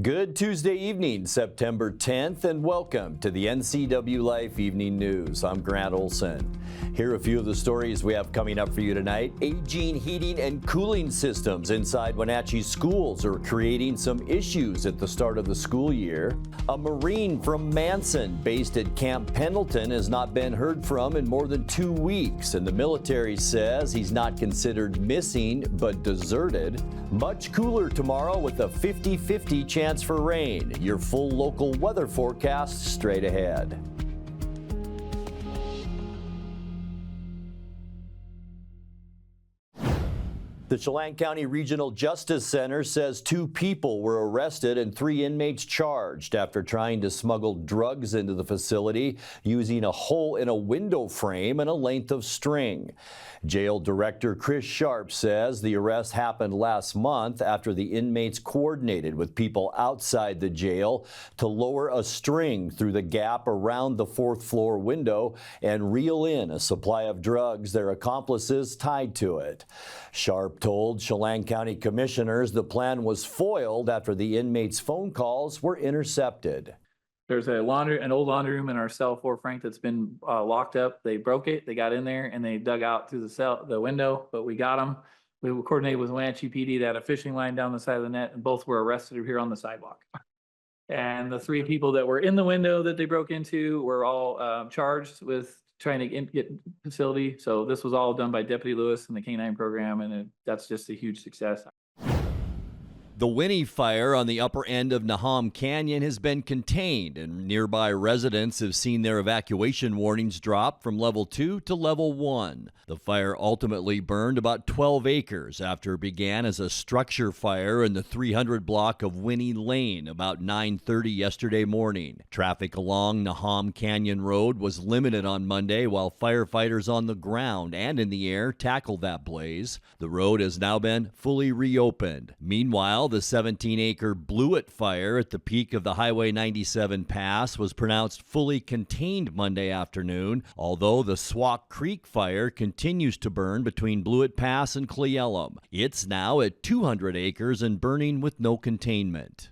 Good Tuesday evening, September 10th, and welcome to the NCWLIFE Evening News. I'm Grant Olson. Here are a few of the stories we have coming up for you tonight. Aging heating and cooling systems inside Wenatchee schools are creating some issues at the start of the school year. A Marine from Manson, based at Camp Pendleton, has not been heard from in more than 2 weeks, and the military says he's not considered missing, but deserted. Much cooler tomorrow with a 50-50 chance for rain. Your full local weather forecast straight ahead. The Chelan County Regional Justice Center says 2 people were arrested and 3 inmates charged after trying to smuggle drugs into the facility using a hole in a window frame and a length of string. Jail Director Chris Sharp says the arrest happened last month after the inmates coordinated with people outside the jail to lower a string through the gap around the 4th floor window and reel in a supply of drugs their accomplices tied to it. Sharp told Chelan County commissioners the plan was foiled after the inmates' phone calls were intercepted. There's an old laundry room in our cell for Frank that's been locked up. They broke it, they got in there, and they dug out through the window, but we got them. We coordinated with Wenatchee PD. They had a fishing line down the side of the net, and both were arrested here on the sidewalk. And the 3 people that were in the window that they broke into were all charged with trying to get facility. So this was all done by Deputy Lewis and the K-9 program, and that's just a huge success. The Winnie fire on the upper end of Nahom Canyon has been contained, and nearby residents have seen their evacuation warnings drop from level 2 to level 1. The fire ultimately burned about 12 acres after it began as a structure fire in the 300 block of Winnie Lane about 9:30 yesterday morning. Traffic along Nahom Canyon Road was limited on Monday while firefighters on the ground and in the air tackled that blaze. The road has now been fully reopened. Meanwhile, the 17-acre Blewett fire at the peak of the Highway 97 pass was pronounced fully contained Monday afternoon, although the Swak Creek fire continues to burn between Blewett Pass and Cle Elum. It's now at 200 acres and burning with no containment.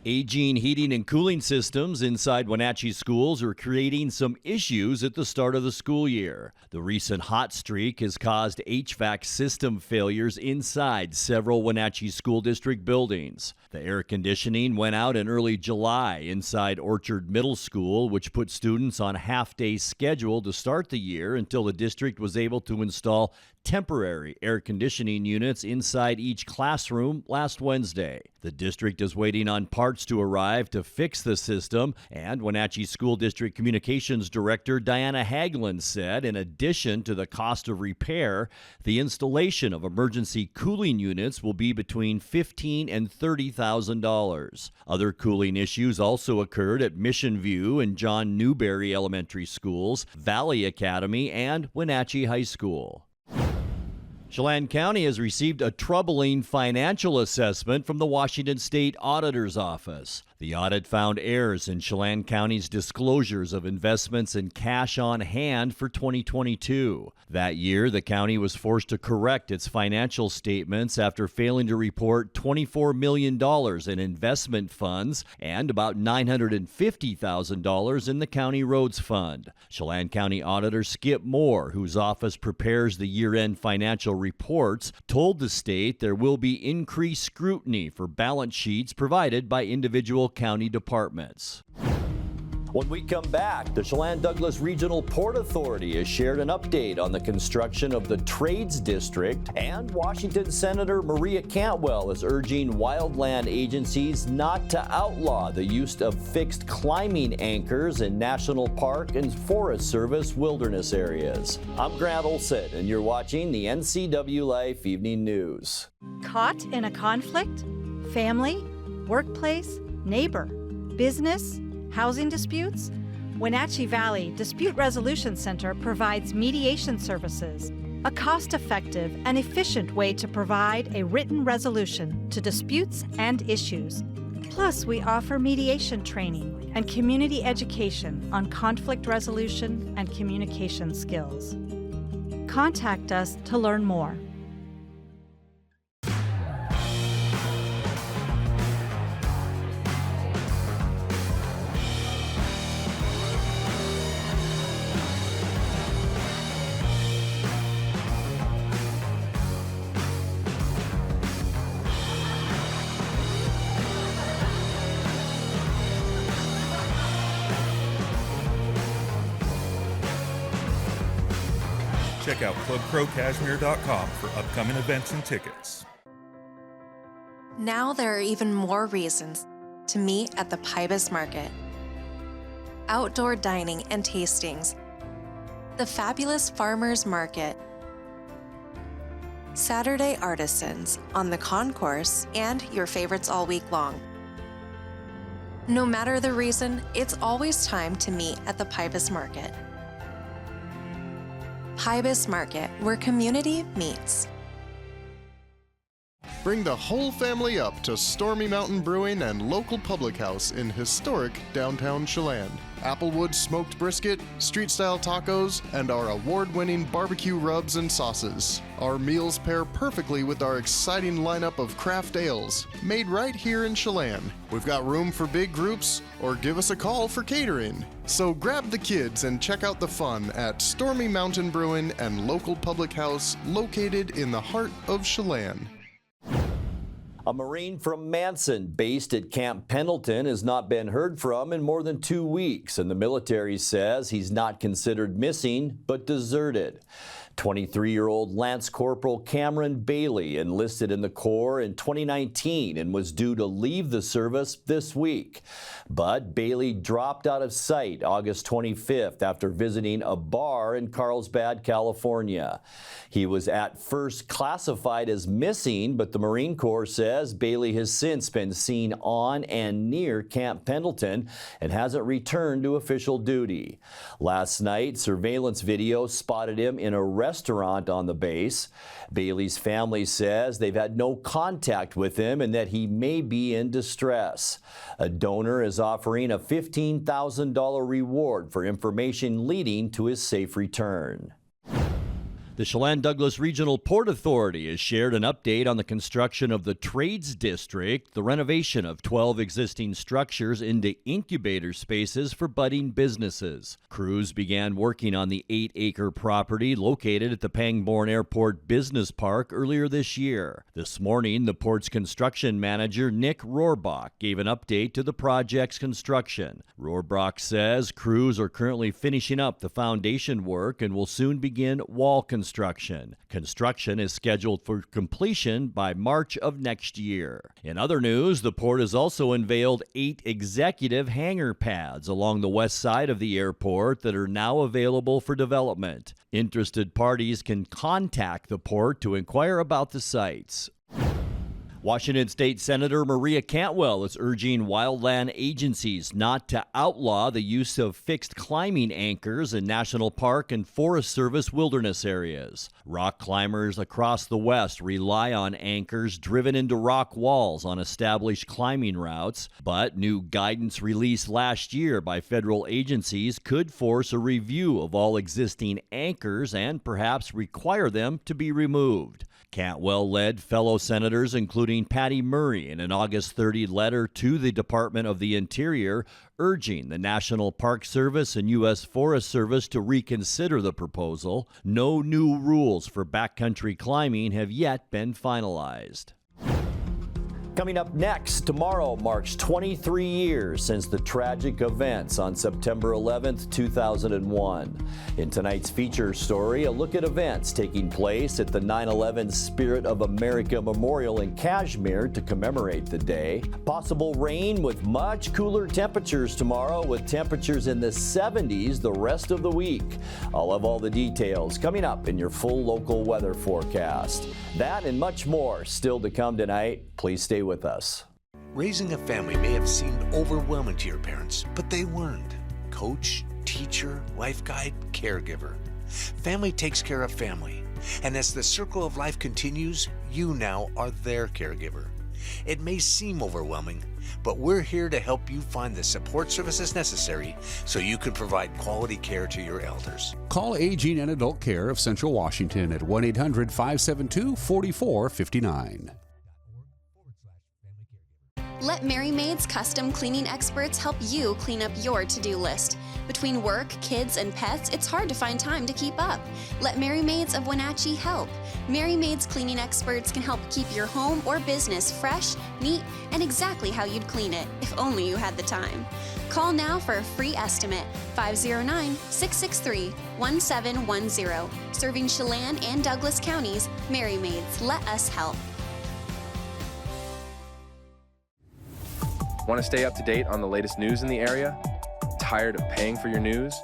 Aging heating and cooling systems inside Wenatchee schools are creating some issues at the start of the school year. The recent hot streak has caused HVAC system failures inside several Wenatchee School District buildings. The air conditioning went out in early July inside Orchard Middle School, which put students on a half-day schedule to start the year until the district was able to install temporary air conditioning units inside each classroom last Wednesday. The district is waiting on parts to arrive to fix the system, and Wenatchee School District Communications Director Diana Haglund said in addition to the cost of repair, the installation of emergency cooling units will be between $15,000 and $30,000. Other cooling issues also occurred at Mission View and John Newberry Elementary Schools, Valley Academy, and Wenatchee High School. Chelan County has received a troubling financial assessment from the Washington State Auditor's Office. The audit found errors in Chelan County's disclosures of investments and cash on hand for 2022. That year, the county was forced to correct its financial statements after failing to report $24 million in investment funds and about $950,000 in the county roads fund. Chelan County Auditor Skip Moore, whose office prepares the year-end financial reports, told the state there will be increased scrutiny for balance sheets provided by individual county departments. When we come back, the Chelan-Douglas Regional Port Authority has shared an update on the construction of the Trades District, and Washington Senator Maria Cantwell is urging wildland agencies not to outlaw the use of fixed climbing anchors in National Park and Forest Service wilderness areas. I'm Grant Olson, and you're watching the NCWLIFE Evening News. Caught in a conflict? Family? Workplace? Neighbor? Business? Housing disputes? Wenatchee Valley Dispute Resolution Center provides mediation services, a cost-effective and efficient way to provide a written resolution to disputes and issues. Plus, we offer mediation training and community education on conflict resolution and communication skills. Contact us to learn more. Check out clubcrowcashmere.com for upcoming events and tickets. Now there are even more reasons to meet at the Pybus Market. Outdoor dining and tastings, the fabulous Farmers Market, Saturday artisans on the concourse, and your favorites all week long. No matter the reason, it's always time to meet at the Pybus Market. Pybus Market, where community meets. Bring the whole family up to Stormy Mountain Brewing and local public house in historic downtown Chelan. Applewood smoked brisket, street-style tacos, and our award-winning barbecue rubs and sauces. Our meals pair perfectly with our exciting lineup of craft ales, made right here in Chelan. We've got room for big groups, or give us a call for catering. So grab the kids and check out the fun at Stormy Mountain Brewing and local public house located in the heart of Chelan. A Marine from Manson, based at Camp Pendleton, has not been heard from in more than 2 weeks, and the military says he's not considered missing, but deserted. 23-year-old Lance Corporal Cameron Bailey enlisted in the Corps in 2019 and was due to leave the service this week. But Bailey dropped out of sight August 25th after visiting a bar in Carlsbad, California. He was at first classified as missing, but the Marine Corps says Bailey has since been seen on and near Camp Pendleton and hasn't returned to official duty. Last night, surveillance video spotted him in a restaurant on the base. Bailey's family says they've had no contact with him and that he may be in distress. A donor is offering a $15,000 reward for information leading to his safe return. The Chelan-Douglas Regional Port Authority has shared an update on the construction of the Trades District, the renovation of 12 existing structures into incubator spaces for budding businesses. Crews began working on the 8-acre property located at the Pangbourne Airport Business Park earlier this year. This morning, the port's construction manager, Nick Rohrbach, gave an update to the project's construction. Rohrbach says crews are currently finishing up the foundation work and will soon begin wall construction. Construction is scheduled for completion by March of next year. In other news, the port has also unveiled 8 executive hangar pads along the west side of the airport that are now available for development. Interested parties can contact the port to inquire about the sites. Washington State Senator Maria Cantwell is urging wildland agencies not to outlaw the use of fixed climbing anchors in National Park and Forest Service wilderness areas. Rock climbers across the West rely on anchors driven into rock walls on established climbing routes, but new guidance released last year by federal agencies could force a review of all existing anchors and perhaps require them to be removed. Cantwell led fellow senators, including Patty Murray, in an August 30 letter to the Department of the Interior, urging the National Park Service and U.S. Forest Service to reconsider the proposal. No new rules for backcountry climbing have yet been finalized. Coming up next, tomorrow marks 23 years since the tragic events on September 11th, 2001. In tonight's feature story, a look at events taking place at the 9/11 Spirit of America Memorial in Kashmir to commemorate the day. Possible rain with much cooler temperatures tomorrow, with temperatures in the 70s the rest of the week. I'll have all the details coming up in your full local weather forecast. That and much more still to come tonight. Please stay with us. Raising a family may have seemed overwhelming to your parents, but they weren't. Coach, teacher, life guide, caregiver. Family takes care of family. And as the circle of life continues, you now are their caregiver. It may seem overwhelming, but we're here to help you find the support services necessary so you can provide quality care to your elders. Call Aging and Adult Care of Central Washington at 1-800-572-4459. Let Merry Maids custom cleaning experts help you clean up your to-do list. Between work, kids, and pets, it's hard to find time to keep up. Let Merry Maids of Wenatchee help. Merry Maids cleaning experts can help keep your home or business fresh, neat, and exactly how you'd clean it, if only you had the time. Call now for a free estimate, 509-663-1710. Serving Chelan and Douglas counties, Merry Maids, let us help. Want to stay up to date on the latest news in the area? Tired of paying for your news?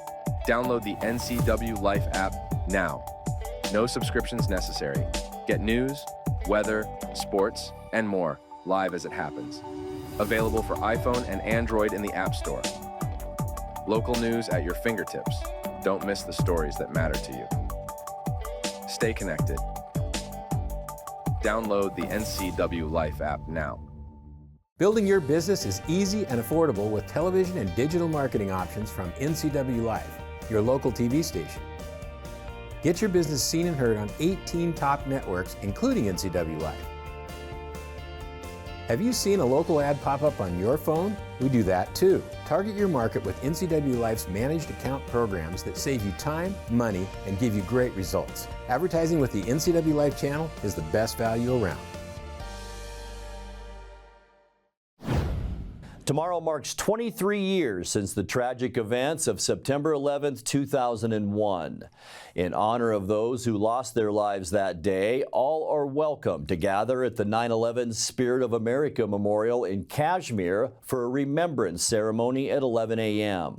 Download the NCWLIFE app now. No subscriptions necessary. Get news, weather, sports, and more live as it happens. Available for iPhone and Android in the App Store. Local news at your fingertips. Don't miss the stories that matter to you. Stay connected. Download the NCWLIFE app now. Building your business is easy and affordable with television and digital marketing options from NCWLIFE, your local TV station. Get your business seen and heard on 18 top networks, including NCWLIFE. Have you seen a local ad pop up on your phone? We do that too. Target your market with NCWLIFE's managed account programs that save you time, money, and give you great results. Advertising with the NCWLIFE channel is the best value around. Tomorrow marks 23 years since the tragic events of September 11th, 2001. In honor of those who lost their lives that day, all are welcome to gather at the 9/11 Spirit of America Memorial in Kashmir for a remembrance ceremony at 11 a.m.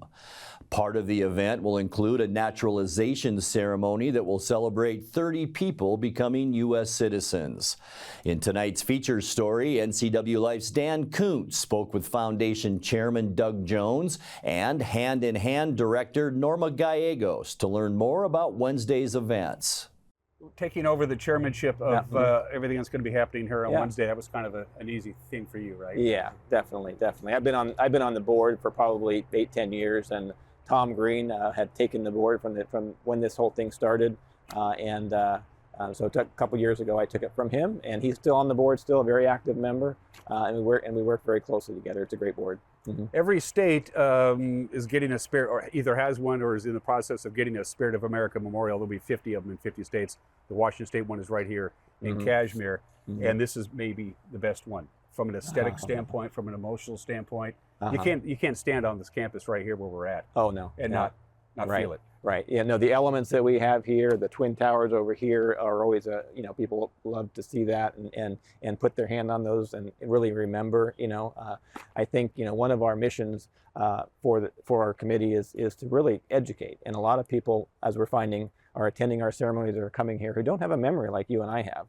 Part of the event will include a naturalization ceremony that will celebrate 30 people becoming U.S. citizens. In tonight's feature story, NCWLIFE's Dan Kuntz spoke with Foundation Chairman Doug Jones and Hand in Hand Director Norma Gallegos to learn more about Wednesday's events. Taking over the chairmanship of everything that's going to be happening here on Wednesday, that was kind of an easy thing for you, right? Yeah, definitely. I've been on the board for probably 8-10 years, and Tom Green had taken the board from when this whole thing started, so it took a couple years ago I took it from him, and he's still on the board, still a very active member, and we work very closely together. It's a great board. Mm-hmm. Every state is getting a Spirit, or either has one or is in the process of getting a Spirit of America Memorial. There'll be 50 of them in 50 states. The Washington State one is right here in Kashmir, and this is maybe the best one from an aesthetic standpoint, from an emotional standpoint. You can't stand on this campus right here where we're at. Oh no, and no. not right. feel it. Right. Yeah. No. The elements that we have here, the Twin Towers over here, are always people love to see that and put their hand on those and really remember. I think one of our missions for our committee is to really educate, and a lot of people, as we're finding, are attending our ceremonies or are coming here who don't have a memory like you and I have.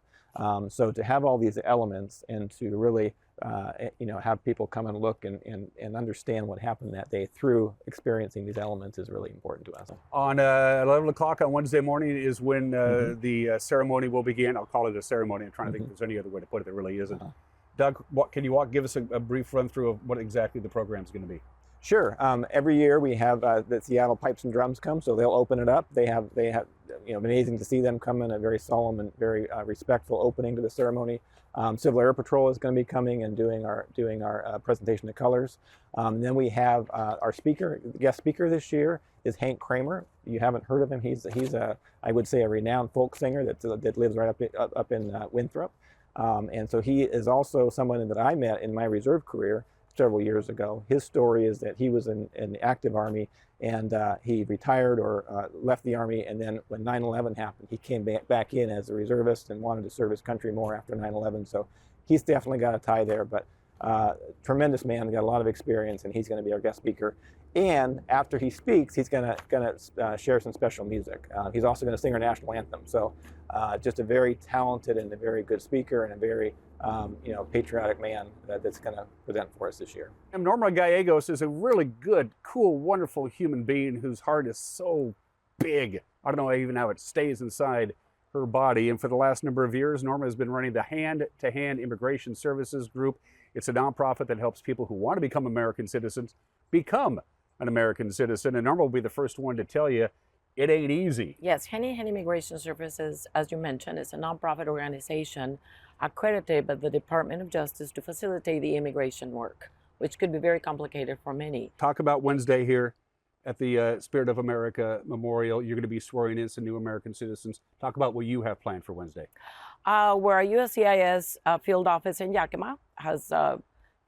So to have all these elements and to really have people come and look and understand what happened that day through experiencing these elements is really important to us. On 11 o'clock on Wednesday morning is when the ceremony will begin. I'll call it a ceremony. I'm trying to think if there's any other way to put it. There really isn't. Doug, give us a brief run through of what exactly the program is going to be? Sure. Every year we have the Seattle Pipes and Drums come, so they'll open it up. They have amazing to see them come in, a very solemn and very respectful opening to the ceremony. Civil Air Patrol is going to be coming and doing our presentation of colors. Then we have our guest speaker this year is Hank Kramer. You haven't heard of him. He's I would say a renowned folk singer that lives right up in Winthrop. And so he is also someone that I met in my reserve career several years ago. His story is that he was in the active Army, and he retired or left the Army, and then when 9/11 happened, he came back in as a reservist and wanted to serve his country more after 9/11. So he's definitely got a tie there, but tremendous man, got a lot of experience, and he's going to be our guest speaker. And after he speaks, he's going to share some special music. He's also going to sing our national anthem. So just a very talented and a very good speaker and a very patriotic man that's going to present for us this year. And Norma Gallegos is a really good, cool, wonderful human being whose heart is so big. I don't know even how it stays inside her body. And for the last number of years, Norma has been running the Hand to Hand Immigration Services Group. It's a nonprofit that helps people who want to become American citizens become an American citizen. And Norma will be the first one to tell you it ain't easy. Yes, Hand in Hand Immigration Services, as you mentioned, is a nonprofit organization accredited by the Department of Justice to facilitate the immigration work, which could be very complicated for many. Talk about Wednesday here at the Spirit of America Memorial. You're going to be swearing in some new American citizens. Talk about what you have planned for Wednesday. Where our USCIS field office in Yakima has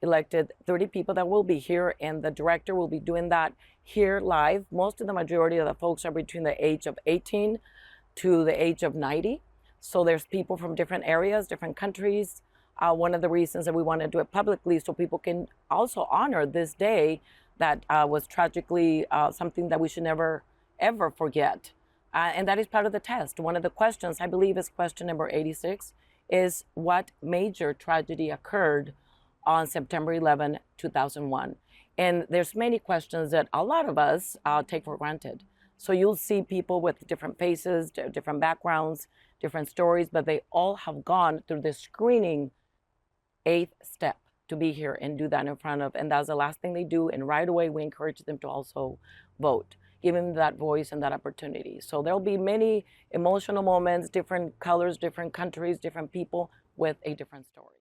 elected 30 people that will be here, and the director will be doing that here live. Most of the majority of the folks are between the age of 18 to the age of 90. So there's people from different areas, different countries. One of the reasons that we want to do it publicly so people can also honor this day that was tragically something that we should never, ever forget. And that is part of the test. One of the questions, I believe is question number 86, is what major tragedy occurred on September 11, 2001. And there's many questions that a lot of us take for granted. So you'll see people with different faces, different backgrounds, different stories, but they all have gone through the screening 8th step to be here and do that in front of, and that's the last thing they do. And right away, we encourage them to also vote, giving them that voice and that opportunity. So there'll be many emotional moments, different colors, different countries, different people with a different story.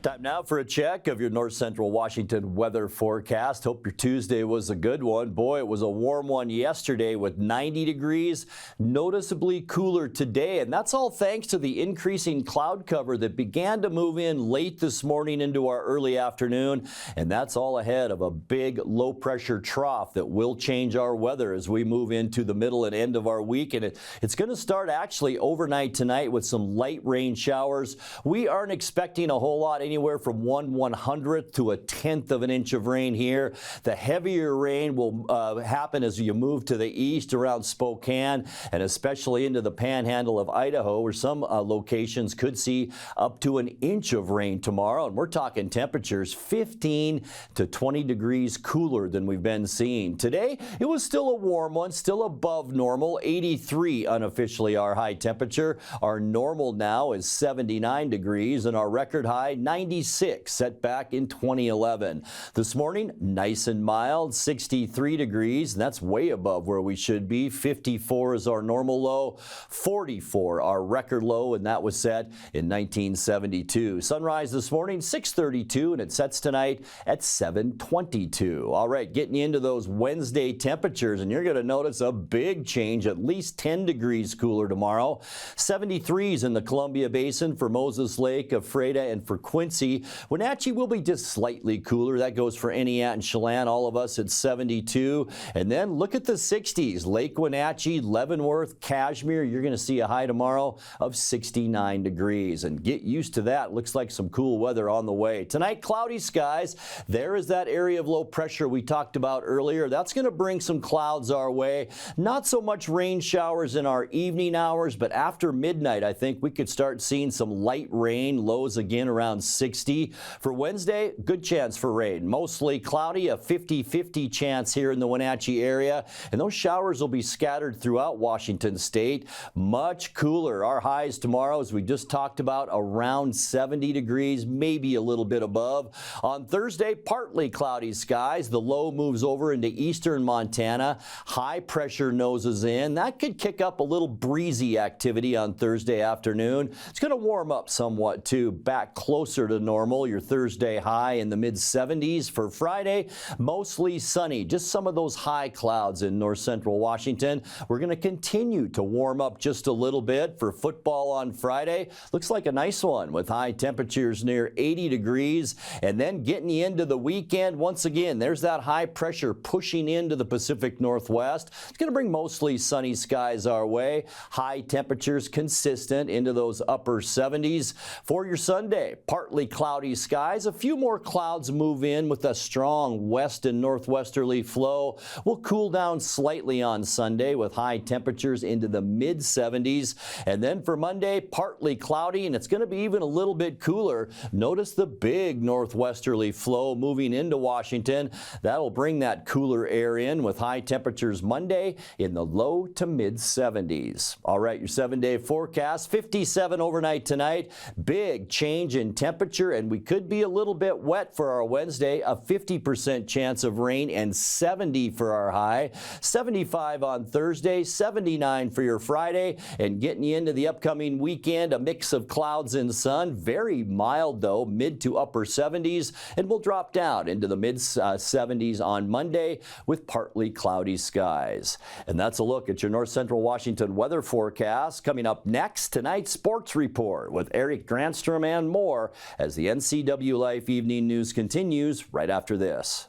Time now for a check of your north central Washington weather forecast. Hope your Tuesday was a good one. Boy, it was a warm one yesterday with 90 degrees, noticeably cooler today. And that's all thanks to the increasing cloud cover that began to move in late this morning into our early afternoon. And that's all ahead of a big low pressure trough that will change our weather as we move into the middle and end of our week. And it's going to start actually overnight tonight with some light rain showers. We aren't expecting a whole lot anywhere from 1/100th to 1/10 of an inch of rain here. The heavier rain will happen as you move to the east around Spokane and especially into the panhandle of Idaho, where some locations could see up to 1 inch of rain tomorrow. And we're talking temperatures 15 to 20 degrees cooler than we've been seeing. Today, it was still a warm one, still above normal. 83 unofficially our high temperature. Our normal now is 79 degrees and our record high 96 set back in 2011. This morning, nice and mild, 63 degrees, and that's way above where we should be. 54 is our normal low, 44 our record low, and that was set in 1972. Sunrise this morning, 6:32, and it sets tonight at 7:22. All right, getting into those Wednesday temperatures, and you're going to notice a big change, at least 10 degrees cooler tomorrow. 73s in the Columbia Basin for Moses Lake, Ephrata, and for Quincy. Wenatchee will be just slightly cooler. That goes for Eniat and Chelan, all of us at 72. And then look at the 60s. Lake Wenatchee, Leavenworth, Cashmere, you're going to see a high tomorrow of 69 degrees. And get used to that. Looks like some cool weather on the way. Tonight, cloudy skies. There is that area of low pressure we talked about earlier. That's going to bring some clouds our way. Not so much rain showers in our evening hours, but after midnight, I think we could start seeing some light rain. Lows again around 60. For Wednesday, good chance for rain. Mostly cloudy, a 50-50 chance here in the Wenatchee area. And those showers will be scattered throughout Washington state. Much cooler. Our highs tomorrow, as we just talked about, around 70 degrees, maybe a little bit above. On Thursday, partly cloudy skies. The low moves over into eastern Montana. High pressure noses in. That could kick up a little breezy activity on Thursday afternoon. It's going to warm up somewhat too, back closer to normal. Your Thursday high in the mid-70s. For Friday, mostly sunny. Just some of those high clouds in north central Washington. We're going to continue to warm up just a little bit for football on Friday. Looks like a nice one with high temperatures near 80 degrees. And then getting you into the weekend, once again, there's that high pressure pushing into the Pacific Northwest. It's going to bring mostly sunny skies our way. High temperatures consistent into those upper 70s. For your Sunday, partly cloudy skies. A few more clouds move in with a strong west and northwesterly flow. We'll cool down slightly on Sunday with high temperatures into the mid-70s. And then for Monday, partly cloudy, and it's going to be even a little bit cooler. Notice the big northwesterly flow moving into Washington. That'll bring that cooler air in with high temperatures Monday in the low to mid-70s. All right, your 7-day forecast, 57 overnight tonight. Big change in temperature. temperature, and we could be a little bit wet for our Wednesday. A 50% chance of rain and 70 for our high. 75 on Thursday, 79 for your Friday, and getting you into the upcoming weekend, a mix of clouds and sun. Very mild, though, mid to upper 70s, and we'll drop down into the mid 70s on Monday with partly cloudy skies. And that's a look at your North Central Washington weather forecast. Coming up next, tonight's sports report with Eric Granstrom and more as the NCWLIFE Evening News continues right after this.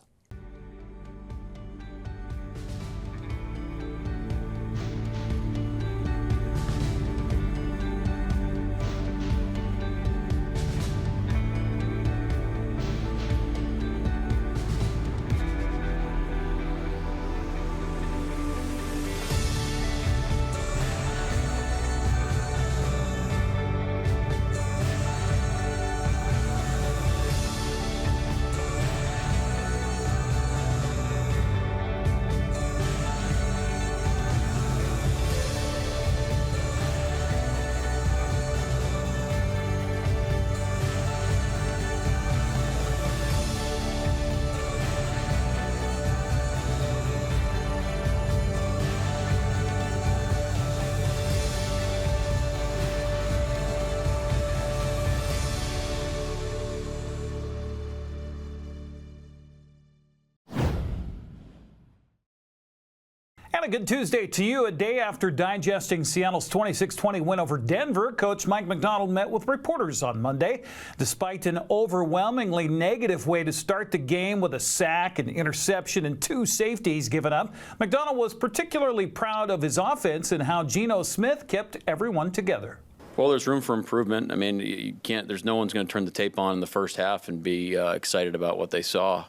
And a good Tuesday to you. A day after digesting Seattle's 26-20 win over Denver, Coach Mike Macdonald met with reporters on Monday. Despite an overwhelmingly negative way to start the game with a sack, an interception, and 2 safeties given up, Macdonald was particularly proud of his offense and how Geno Smith kept everyone together. Well, there's room for improvement. I mean, you can't. There's no one's going to turn the tape on in the first half and be excited about what they saw.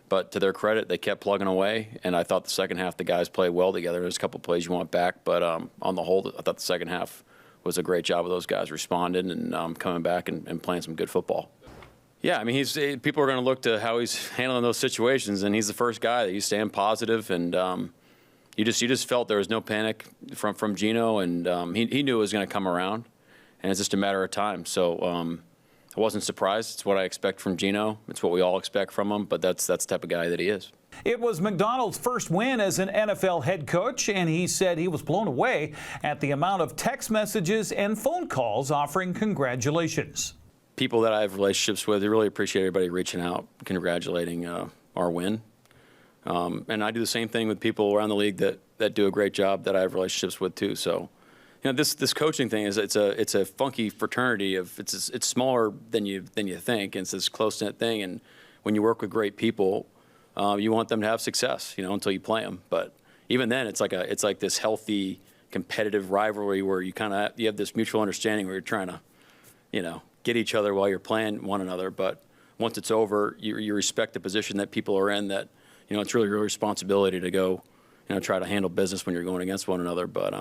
But to their credit, they kept plugging away, and I thought the second half the guys played well together. There's a couple plays you want back, but on the whole, I thought the second half was a great job of those guys responding and coming back and playing some good football. Yeah, I mean, people are going to look to how he's handling those situations, and he's the first guy that he's staying positive, and you just felt there was no panic from Geno, and he knew it was going to come around, and it's just a matter of time. So. I wasn't surprised. It's what I expect from Geno. It's what we all expect from him, but that's the type of guy that he is. It was Macdonald's first win as an NFL head coach, and he said he was blown away at the amount of text messages and phone calls offering congratulations. People that I have relationships with, I really appreciate everybody reaching out, congratulating our win. And I do the same thing with people around the league that do a great job that I have relationships with too. So. You know, this coaching thing is it's a funky fraternity of it's smaller than you think, and it's this close-knit thing. And when you work with great people, you want them to have success, you know, until you play them. But even then, it's like this healthy competitive rivalry where you have this mutual understanding where you're trying to, you know, get each other while you're playing one another. But once it's over, you respect the position that people are in. That, you know, it's really your responsibility to go, you know, try to handle business when you're going against one another. But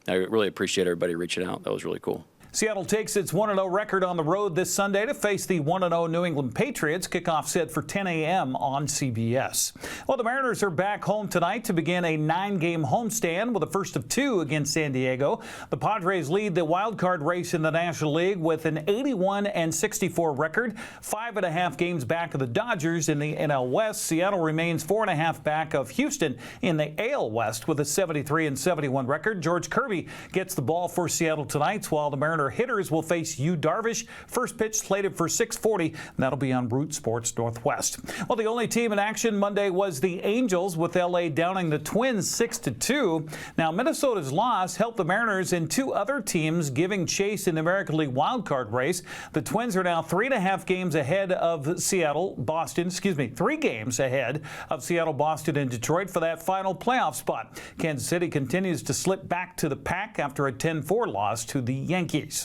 I really appreciate everybody reaching out. That was really cool. Seattle takes its 1-0 record on the road this Sunday to face the 1-0 New England Patriots. Kickoff set for 10 a.m. on CBS. Well, the Mariners are back home tonight to begin a 9-game homestand with the first of 2 against San Diego. The Padres lead the wild card race in the National League with an 81-64 record, 5.5 games back of the Dodgers in the NL West. Seattle remains 4.5 back of Houston in the AL West with a 73-71 record. George Kirby gets the ball for Seattle tonight, while the Mariners hitters will face Yu Darvish. First pitch slated for 6:40, and that'll be on Root Sports Northwest. Well, the only team in action Monday was the Angels, with LA downing the Twins 6-2. Now, Minnesota's loss helped the Mariners and 2 other teams giving chase in the American League wildcard race. The Twins are now 3.5 games ahead of Seattle, Boston, 3 games ahead of Seattle, Boston, and Detroit for that final playoff spot. Kansas City continues to slip back to the pack after a 10-4 loss to the Yankees.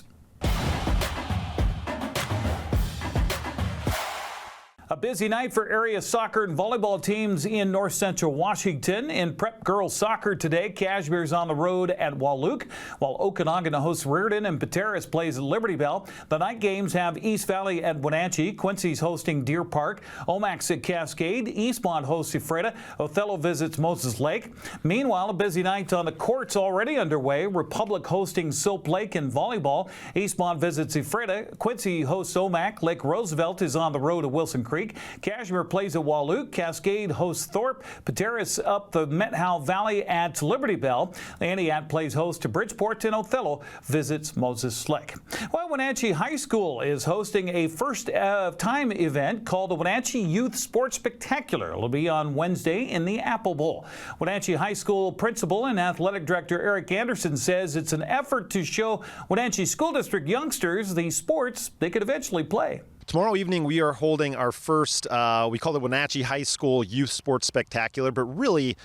A busy night for area soccer and volleyball teams in north central Washington. In prep girls soccer today, Cashmere's on the road at Wahluke, while Okanagan hosts Reardon and Pateras plays at Liberty Bell. The night games have East Valley at Wenatchee, Quincy's hosting Deer Park, Omax at Cascade, Eastmont hosts Ephrata, Othello visits Moses Lake. Meanwhile, a busy night on the courts already underway. Republic hosting Silp Lake in volleyball. Eastmont visits Ephrata, Quincy hosts Omak, Lake Roosevelt is on the road to Wilson Creek. Cashmere plays at Wahluke, Cascade hosts Thorpe, Pateras up the Methow Valley at Liberty Bell, Antioch plays host to Bridgeport, and Othello visits Moses Lake. Well, Wenatchee High School is hosting a first-time event called the Wenatchee Youth Sports Spectacular. It'll be on Wednesday in the Apple Bowl. Wenatchee High School principal and athletic director Eric Anderson says it's an effort to show Wenatchee School District youngsters the sports they could eventually play. Tomorrow evening, we are holding our first, we call it Wenatchee High School Youth Sports Spectacular, but really,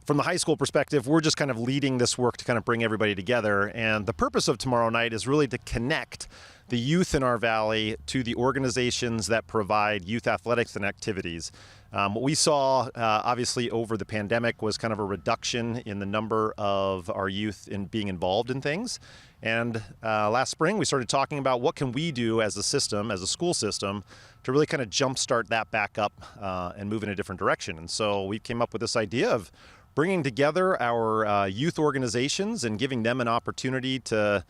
from the high school perspective, we're just kind of leading this work to kind of bring everybody together. And the purpose of tomorrow night is really to connect the youth in our valley to the organizations that provide youth athletics and activities. What we saw, obviously, over the pandemic was kind of a reduction in the number of our youth in being involved in things. And last spring, we started talking about what can we do as a system, as a school system, to really kind of jumpstart that back up and move in a different direction. And so we came up with this idea of bringing together our youth organizations and giving them an opportunity to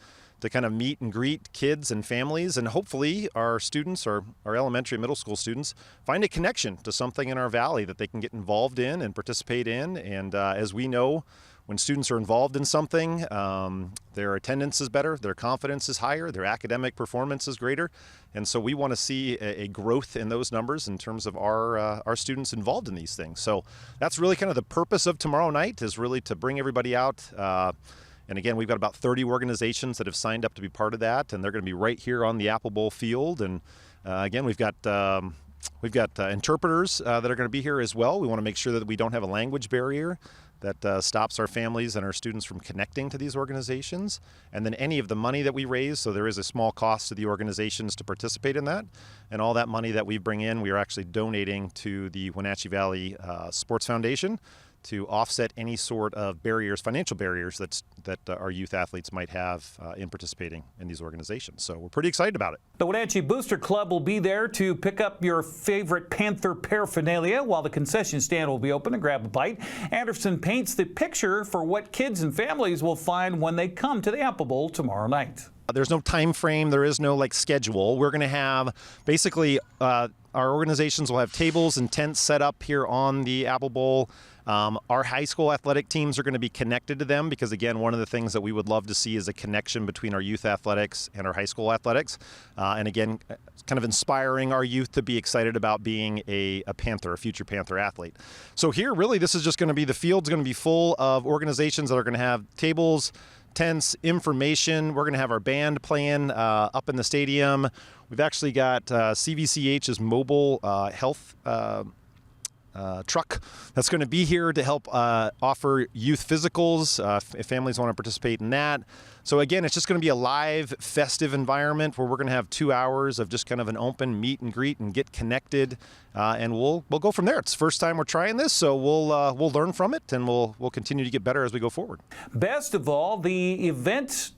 kind of meet and greet kids and families, and hopefully our students, our elementary and middle school students, find a connection to something in our valley that they can get involved in and participate in. And as we know, when students are involved in something, their attendance is better, their confidence is higher, their academic performance is greater. And so we want to see a growth in those numbers in terms of our students involved in these things. So that's really kind of the purpose of tomorrow night, is really to bring everybody out. And again, we've got about 30 organizations that have signed up to be part of that, and they're going to be right here on the Apple Bowl field. And again, we've got interpreters that are going to be here as well. We want to make sure that we don't have a language barrier that stops our families and our students from connecting to these organizations. And then any of the money that we raise, so there is a small cost to the organizations to participate in that. And all that money that we bring in, we are actually donating to the Wenatchee Valley Sports Foundation to offset any sort of barriers, financial barriers that our youth athletes might have in participating in these organizations. So we're pretty excited about it. The Wenatchee Booster Club will be there to pick up your favorite Panther paraphernalia, while the concession stand will be open to grab a bite. Anderson paints the picture for what kids and families will find when they come to the Apple Bowl tomorrow night. There's no time frame. There is no schedule. We're going to have basically our organizations will have tables and tents set up here on the Apple Bowl. Our high school athletic teams are going to be connected to them because, again, one of the things that we would love to see is a connection between our youth athletics and our high school athletics. And again, kind of inspiring our youth to be excited about being a Panther, a future Panther athlete. So here, really, this is just going to be, the field's going to be full of organizations that are going to have tables, tents, information. We're going to have our band playing up in the stadium. We've actually got CVCH's mobile health truck that's going to be here to help offer youth physicals if families want to participate in that. So again, it's just going to be a live, festive environment where we're going to have 2 hours of just kind of an open meet and greet and get connected, and we'll go from there. It's the first time we're trying this, so we'll learn from it, and we'll continue to get better as we go forward. Best of all, the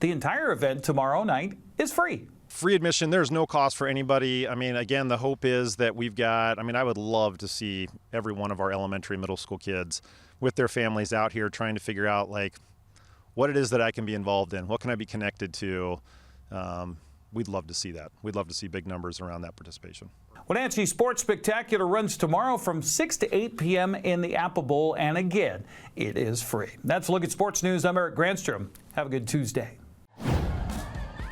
entire event tomorrow night is free. Free admission. There's no cost for anybody. I mean, again, the hope is that we've got, I would love to see every one of our elementary, middle school kids with their families out here trying to figure out what it is that I can be involved in. What can I be connected to? We'd love to see that. We'd love to see big numbers around that participation. Wenatchee Sports Spectacular runs tomorrow from 6 to 8 p.m. in the Apple Bowl, and again, it is free. That's a look at sports news. I'm Eric Granstrom. Have a good Tuesday.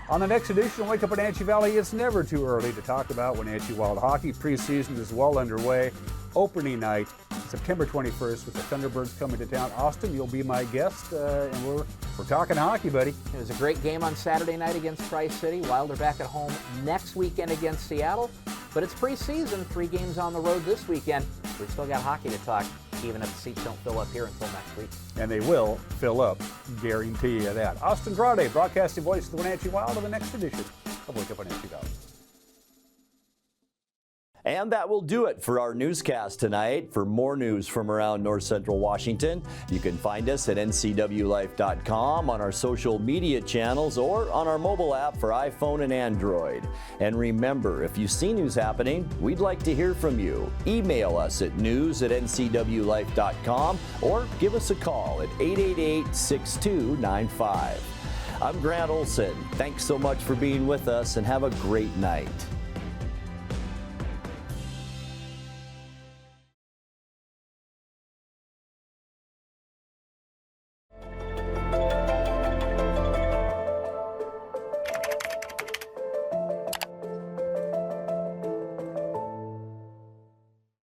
On the next edition of Wake Up Wenatchee Valley, it's never too early to talk about Wenatchee Wild Hockey. Preseason is well underway. Opening night, September 21st, with the Thunderbirds coming to town. Austin, you'll be my guest, and we're talking hockey, buddy. It was a great game on Saturday night against Tri-City. Wild are back at home next weekend against Seattle. But it's preseason, 3 games on the road this weekend. We've still got hockey to talk, even if the seats don't fill up here until next week. And they will fill up, guarantee you that. Austin Grade, broadcasting voice of the Wenatchee Wild, on the next edition of Wake Up Wenatchee Valley. And that will do it for our newscast tonight. For more news from around North Central Washington, you can find us at NCWLIFE.com, on our social media channels, or on our mobile app for iPhone and Android. And remember, if you see news happening, we'd like to hear from you. Email us at news@ncwlife.com or give us a call at 888-6295. I'm Grant Olson. Thanks so much for being with us, and have a great night.